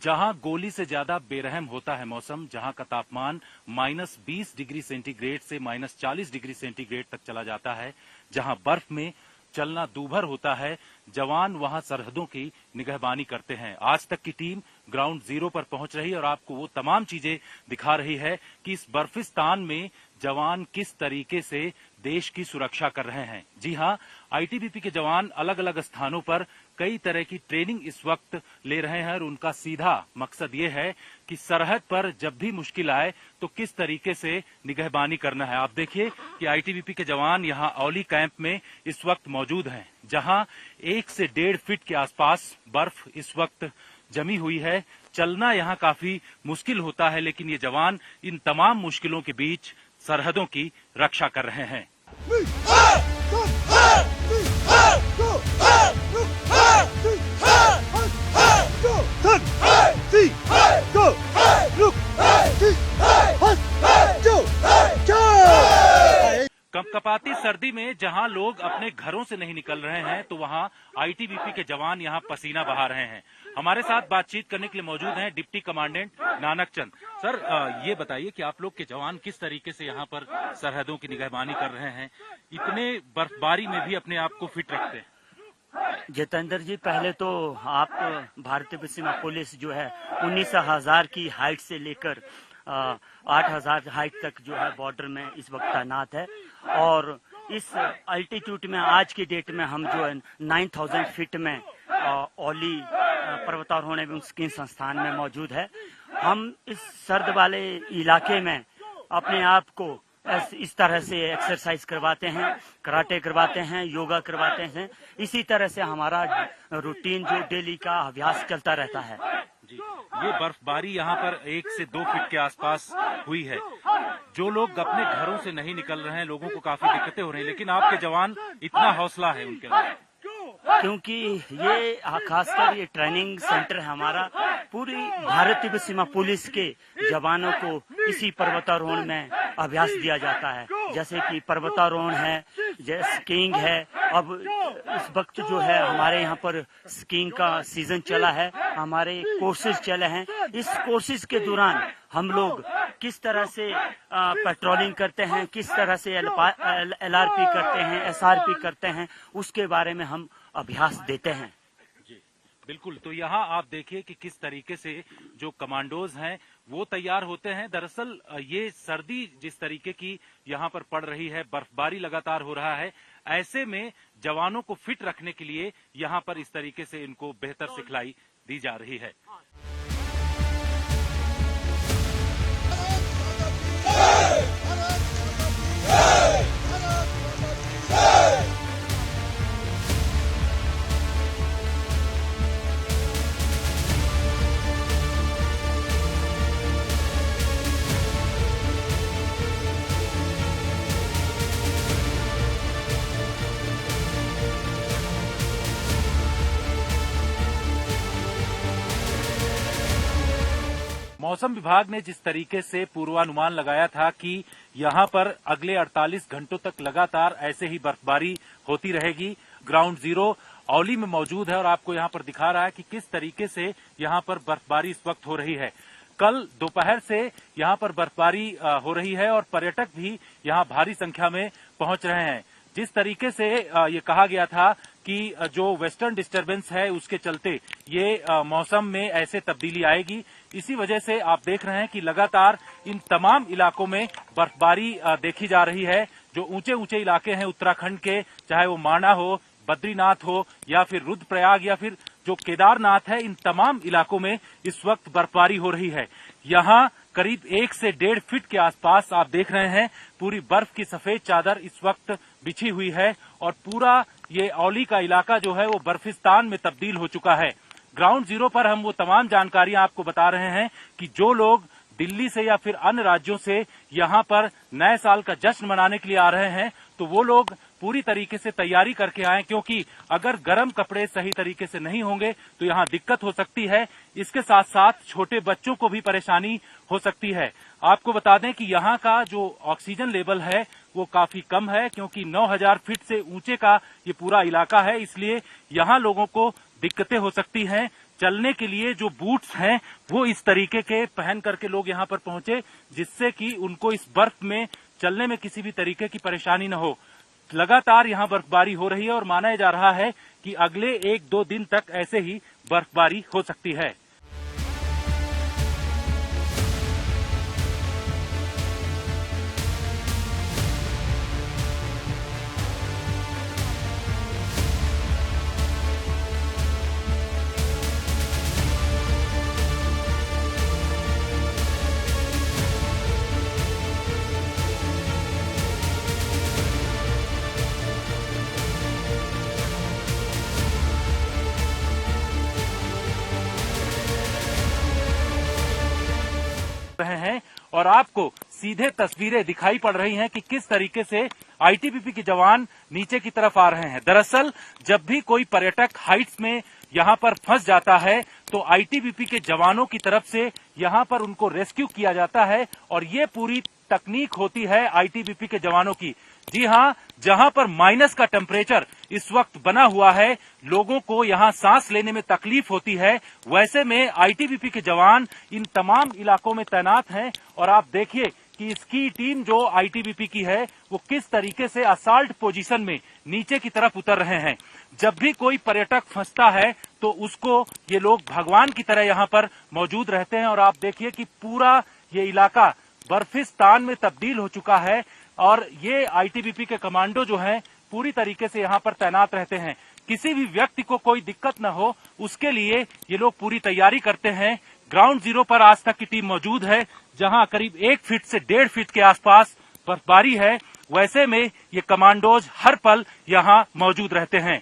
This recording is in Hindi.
जहां गोली से ज्यादा बेरहम होता है मौसम, जहां का तापमान -20 डिग्री सेंटीग्रेड से -40 डिग्री सेंटीग्रेड तक चला जाता है, जहां बर्फ में चलना दूभर होता है, जवान वहां सरहदों की निगहबानी करते हैं। आज तक की टीम ग्राउंड जीरो पर पहुंच रही और आपको वो तमाम चीजें दिखा रही है कि इस बर्फिस्तान में जवान किस तरीके से देश की सुरक्षा कर रहे हैं। जी हां, आईटीबीपी के जवान अलग अलग स्थानों पर कई तरह की ट्रेनिंग इस वक्त ले रहे हैं और उनका सीधा मकसद ये है कि सरहद पर जब भी मुश्किल आए तो किस तरीके से निगहबानी करना है। आप देखिए कि आईटीबीपी के जवान यहां औली कैंप में इस वक्त मौजूद हैं, जहां 1 से 1.5 फीट के आसपास बर्फ इस वक्त जमी हुई है। चलना यहां काफी मुश्किल होता है, लेकिन ये जवान इन तमाम मुश्किलों के बीच सरहदों की रक्षा कर रहे हैं। कपकपाती सर्दी में जहां लोग अपने घरों से नहीं निकल रहे हैं, तो वहां आईटीबीपी के जवान यहां पसीना बहा रहे हैं। हमारे साथ बातचीत करने के लिए मौजूद हैं deputy commandant Nanak Chand. Sir, ये बताइए कि आप लोग के जवान किस तरीके से यहां पर सरहदों की निगहबानी कर रहे हैं, इतने बर्फबारी में भी अपने आप को फिट रखते हैं? जितेंद्र जी, पहले तो आप भारतीय सीमा पुलिस जो है 19,000 की हाइट से लेकर 8,000 हाइट तक जो है बॉर्डर में इस वक्त तैनात है, और इस अल्टीट्यूड में आज की डेट में हम जो है 9,000 फीट में औली पर्वतारोहण एवं स्कीइंग संस्थान में मौजूद है। हम इस सर्द वाले इलाके में अपने आप को इस तरह से एक्सरसाइज करवाते हैं, कराटे करवाते हैं, योगा करवाते हैं। इसी तरह से हमारा रूटीन जो डेली का अभ्यास चलता रहता है। जी, ये बर्फबारी यहाँ पर 1 से 2 फीट के आसपास हुई है। जो लोग अपने घरों से नहीं निकल रहे हैं, लोगों को काफी दिक्कतें हो रही हैं, लेकिन आपके जवान इतना हौसला है उनके अंदर। क्योंकि ये खासकर ये ट्रेनिंग सेंटर है हमारा, पूरी भारतीय सीमा पुलिस के जवानों को इसी पर्वतारोहण में अभ्यास दिया जाता है। जैसे कि पर्वतारोहण है, जैसे स्कीइंग है। अब इस वक्त जो है हमारे यहाँ पर स्कीइंग का सीजन चला है, हमारे कोर्सेज चले हैं। इस कोर्सेज के दौरान हम लोग किस तरह से पेट्रोलिंग करते हैं, किस तरह से LRP करते हैं, SRP करते हैं, उसके बारे में हम अभ्यास देते हैं। जी बिल्कुल। तो यहाँ आप देखिए कि किस तरीके से जो कमांडोज हैं वो तैयार होते हैं। दरअसल ये सर्दी जिस तरीके की यहाँ पर पड़ रही है, बर्फबारी लगातार हो रहा है, ऐसे में जवानों को फिट रखने के लिए यहाँ पर इस तरीके से इनको बेहतर सिखलाई दी जा रही है। मौसम विभाग ने जिस तरीके से पूर्वानुमान लगाया था कि यहां पर अगले 48 घंटों तक लगातार ऐसे ही बर्फबारी होती रहेगी, ग्राउंड जीरो औली में मौजूद है और आपको यहां पर दिखा रहा है कि किस तरीके से यहां पर बर्फबारी इस वक्त हो रही है। कल दोपहर से यहां पर बर्फबारी हो रही है और पर्यटक भी यहां भारी संख्या में पहुंच रहे हैं। जिस तरीके से ये कहा गया था कि जो वेस्टर्न डिस्टर्बेंस है उसके चलते ये मौसम में ऐसे तब्दीली आएगी, इसी वजह से आप देख रहे हैं कि लगातार इन तमाम इलाकों में बर्फबारी देखी जा रही है। जो ऊंचे ऊंचे इलाके हैं उत्तराखंड के, चाहे वो माणा हो, बद्रीनाथ हो या फिर रुद्रप्रयाग या फिर जो केदारनाथ है, इन तमाम इलाकों में इस वक्त बर्फबारी हो रही है। यहाँ करीब 1 से 1.5 फीट के आसपास आप देख रहे हैं पूरी बर्फ की सफेद चादर इस वक्त बिछी हुई है और पूरा ये औली का इलाका जो है वो बर्फिस्तान में तब्दील हो चुका है। ग्राउंड जीरो पर हम वो तमाम जानकारियां आपको बता रहे हैं कि जो लोग दिल्ली से या फिर अन्य राज्यों से यहाँ पर नए साल का जश्न मनाने के लिए आ रहे हैं तो वो लोग पूरी तरीके से तैयारी करके आए, क्योंकि अगर गर्म कपड़े सही तरीके से नहीं होंगे तो यहाँ दिक्कत हो सकती है। इसके साथ साथ छोटे बच्चों को भी परेशानी हो सकती है। आपको बता दें कि यहाँ का जो ऑक्सीजन लेवल है वो काफी कम है, क्योंकि 9000 फीट से ऊंचे का ये पूरा इलाका है, इसलिए यहाँ लोगों को दिक्कतें हो सकती हैं। चलने के लिए जो बूट्स हैं वो इस तरीके के पहन करके लोग यहाँ पर पहुंचे, जिससे कि उनको इस बर्फ में चलने में किसी भी तरीके की परेशानी न हो। लगातार यहाँ बर्फबारी हो रही है और माना जा रहा है कि अगले 1-2 दिन तक ऐसे ही बर्फबारी हो सकती है। रहे हैं और आपको सीधे तस्वीरें दिखाई पड़ रही हैं कि किस तरीके से आईटीबीपी के जवान नीचे की तरफ आ रहे हैं। दरअसल जब भी कोई पर्यटक हाइट्स में यहाँ पर फंस जाता है तो आईटीबीपी के जवानों की तरफ से यहाँ पर उनको रेस्क्यू किया जाता है और ये पूरी तकनीक होती है आईटीबीपी के जवानों की। जी हाँ, जहाँ पर माइनस का टेम्परेचर इस वक्त बना हुआ है, लोगों को यहाँ सांस लेने में तकलीफ होती है, वैसे में आईटीबीपी के जवान इन तमाम इलाकों में तैनात हैं और आप देखिए कि इसकी टीम जो आईटीबीपी की है वो किस तरीके से असाल्ट पोजीशन में नीचे की तरफ उतर रहे हैं। जब भी कोई पर्यटक फंसता है तो उसको ये लोग भगवान की तरह यहाँ पर मौजूद रहते हैं और आप देखिए कि पूरा ये इलाका बर्फिस्तान में तब्दील हो चुका है और ये आईटीबीपी के कमांडो जो हैं पूरी तरीके से यहाँ पर तैनात रहते हैं। किसी भी व्यक्ति को कोई दिक्कत न हो उसके लिए ये लोग पूरी तैयारी करते हैं। ग्राउंड जीरो पर आज तक की टीम मौजूद है, जहाँ करीब 1 फीट से 1.5 फीट के आसपास बर्फबारी है। वैसे में ये कमांडोज हर पल यहाँ मौजूद रहते हैं।